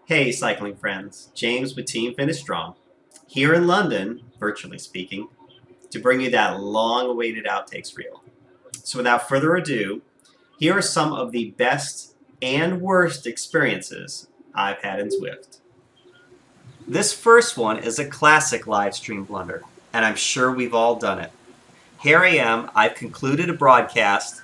Hey cycling friends, James with Team Finish Strong, here in London, virtually speaking, to bring you that long-awaited outtakes reel. So without further ado, here are some of the best and worst experiences I've had in Zwift. This first one is a classic live stream blunder, and I'm sure we've all done it. Here I am, I've concluded a broadcast,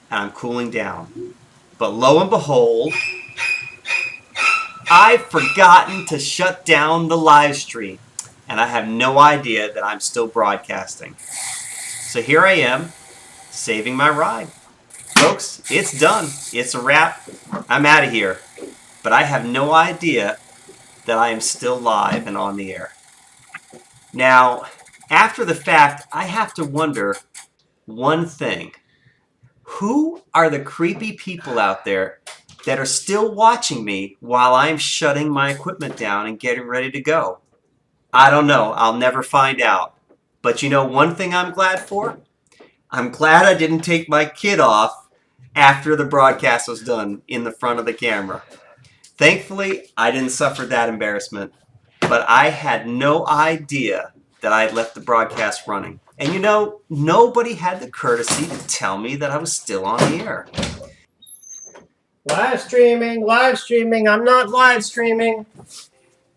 and I'm cooling down. But lo and behold, I've forgotten to shut down the live stream, and I have no idea that I'm still broadcasting. So here I am, saving my ride. Folks, it's done. It's a wrap. I'm out of here. But I have no idea that I am still live and on the air. Now, after the fact, I have to wonder one thing. Who are the creepy people out there that are still watching me while I'm shutting my equipment down and getting ready to go? I don't know. I'll never find out. But you know one thing I'm glad for? I'm glad I didn't take my kid off after the broadcast was done in the front of the camera. Thankfully, I didn't suffer that embarrassment, but I had no idea that I had left the broadcast running. And you know, nobody had the courtesy to tell me that I was still on the air. Live streaming, I'm not live streaming.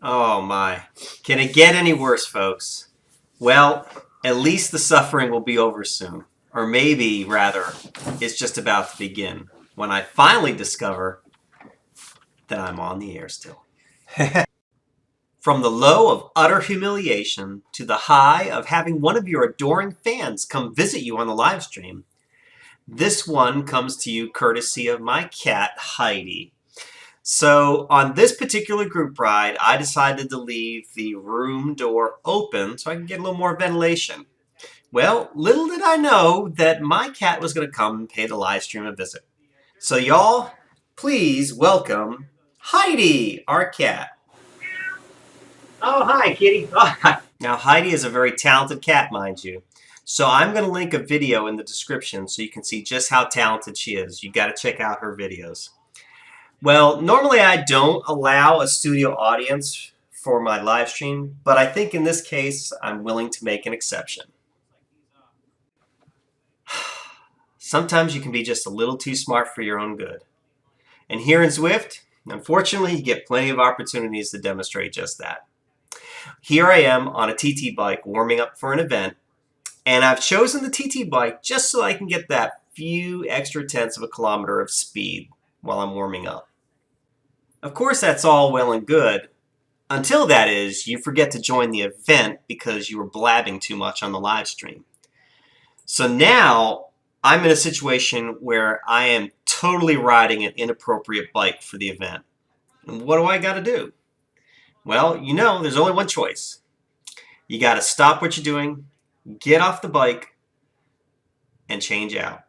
Oh my. Can it get any worse, folks? Well, at least the suffering will be over soon. Or maybe, rather, it's just about to begin when I finally discover that I'm on the air still. From the low of utter humiliation to the high of having one of your adoring fans come visit you on the live stream, this one comes to you courtesy of my cat, Heidi. So on this particular group ride, I decided to leave the room door open so I can get a little more ventilation. Well, little did I know that my cat was going to come and pay the live stream a visit. So y'all, please welcome Heidi, our cat. Oh, hi, kitty. Oh, hi. Now, Heidi is a very talented cat, mind you. So I'm going to link a video in the description so you can see just how talented she is. You got to check out her videos. Well, normally I don't allow a studio audience for my live stream, but I think in this case I'm willing to make an exception. Sometimes you can be just a little too smart for your own good. And here in Zwift, unfortunately, you get plenty of opportunities to demonstrate just that. Here I am on a TT bike warming up for an event, and I've chosen the TT bike just so I can get that few extra tenths of a kilometer of speed while I'm warming up. Of course, that's all well and good, until that is, you forget to join the event because you were blabbing too much on the live stream. So now, I'm in a situation where I am totally riding an inappropriate bike for the event. And what do I got to do? Well, you know, there's only one choice. You got to stop what you're doing, get off the bike, and change out.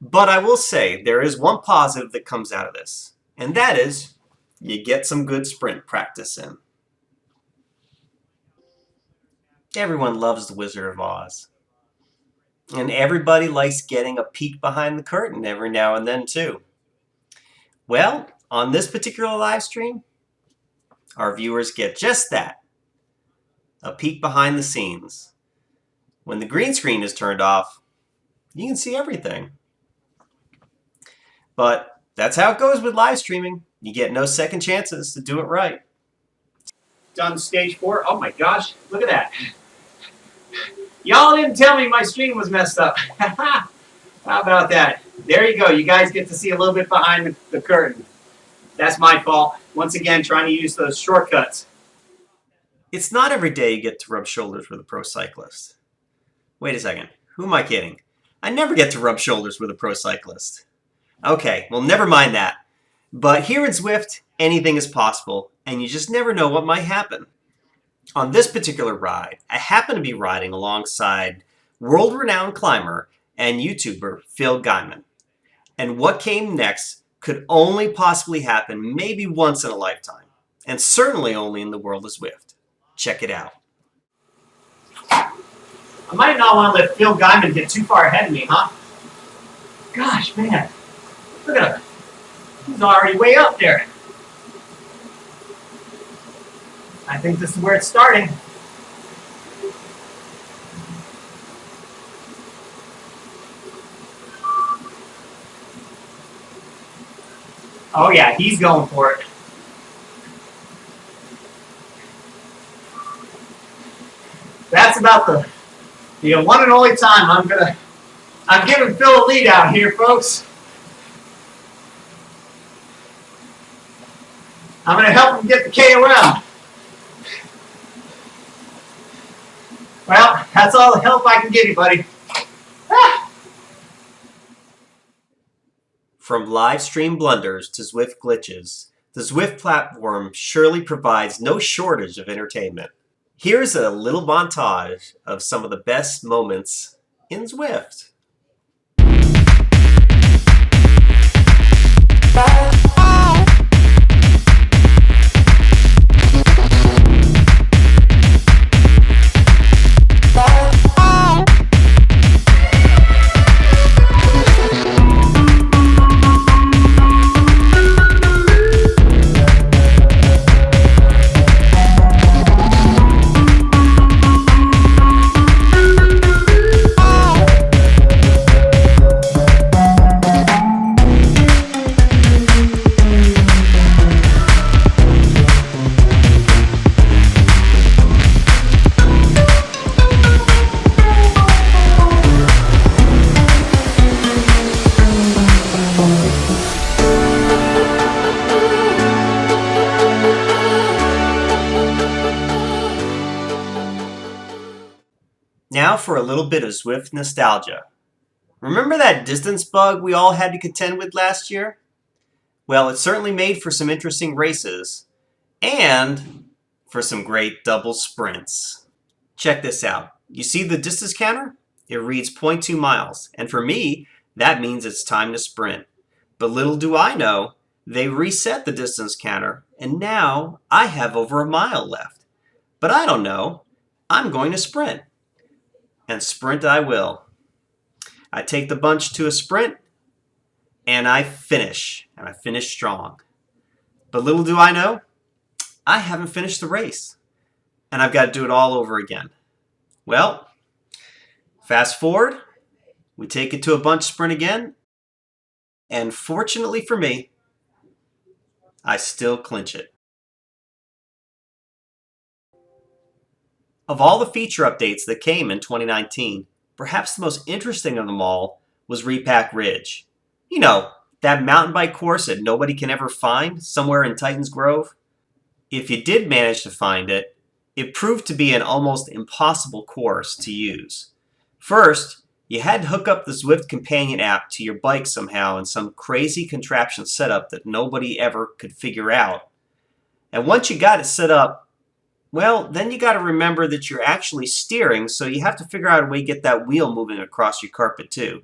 But I will say, there is one positive that comes out of this, and that is, you get some good sprint practice in. Everyone loves the Wizard of Oz. And everybody likes getting a peek behind the curtain every now and then, too. Well, on this particular live stream, our viewers get just that, a peek behind the scenes. When the green screen is turned off, you can see everything. But that's how it goes with live streaming. You get no second chances to do it right. Done stage 4. Oh my gosh, look at that. Y'all didn't tell me my stream was messed up. How about that? There you go. You guys get to see a little bit behind the curtain. That's my fault. Once again, trying to use those shortcuts. It's not every day you get to rub shoulders with a pro cyclist. Wait a second. Who am I kidding? I never get to rub shoulders with a pro cyclist. Okay, well, never mind that. But here in Zwift, anything is possible, and you just never know what might happen. On this particular ride, I happen to be riding alongside world-renowned climber and YouTuber Phil Guyman. And what came next could only possibly happen maybe once in a lifetime, and certainly only in the world of Zwift. Check it out. I might not want to let Phil Guyman get too far ahead of me, huh? gosh, man. Look at him. He's already way up there. I think this is where it's starting. Oh yeah, he's going for it. That's about the one and only time I'm giving Phil a lead out here, folks. I'm gonna help him get the KOM. Well, that's all the help I can give you, buddy. Ah. From livestream blunders to Zwift glitches, the Zwift platform surely provides no shortage of entertainment. Here's a little montage of some of the best moments in Zwift. Now for a little bit of Zwift nostalgia. Remember that distance bug we all had to contend with last year? Well, it certainly made for some interesting races and for some great double sprints. Check this out. You see the distance counter? It reads 0.2 miles, and for me, that means it's time to sprint. But little do I know, they reset the distance counter, and now I have over a mile left. But I don't know. I'm going to sprint. And sprint I will. I take the bunch to a sprint, and I finish strong. But little do I know, I haven't finished the race, and I've got to do it all over again. Well, fast forward, we take it to a bunch sprint again, and fortunately for me, I still clinch it. Of all the feature updates that came in 2019, perhaps the most interesting of them all was Repack Ridge. You know, that mountain bike course that nobody can ever find somewhere in Titans Grove. If you did manage to find it, it proved to be an almost impossible course to use. First, you had to hook up the Zwift Companion app to your bike somehow in some crazy contraption setup that nobody ever could figure out. And once you got it set up, well, then you got to remember that you're actually steering, so you have to figure out a way to get that wheel moving across your carpet too.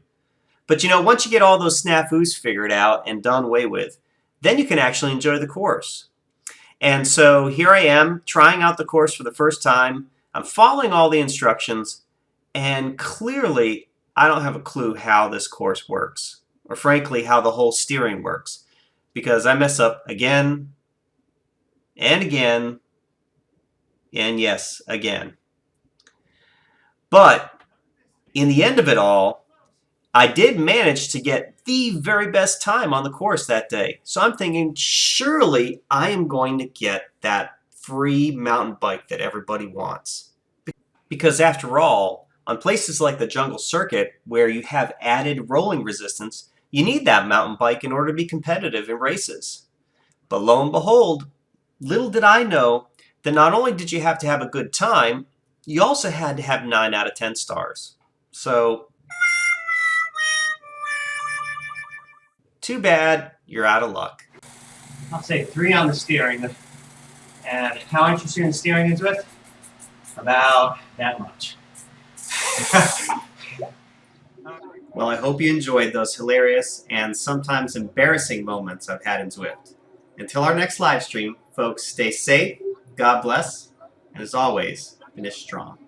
But you know, once you get all those snafus figured out and done away with, then you can actually enjoy the course. And so here I am, trying out the course for the first time. I'm following all the instructions, and clearly I don't have a clue how this course works, or frankly how the whole steering works, because I mess up again and again. And yes, again. But in the end of it all, I did manage to get the very best time on the course that day. So I'm thinking, surely I am going to get that free mountain bike that everybody wants. Because after all, on places like the Jungle Circuit, where you have added rolling resistance, you need that mountain bike in order to be competitive in races. But lo and behold, little did I know that not only did you have to have a good time, you also had to have 9 out of 10 stars. So, too bad you're out of luck. I'll say 3 on the steering. And how interesting the steering is with? About that much. Well, I hope you enjoyed those hilarious and sometimes embarrassing moments I've had in Zwift. Until our next live stream, folks, stay safe, God bless, and as always, finish strong.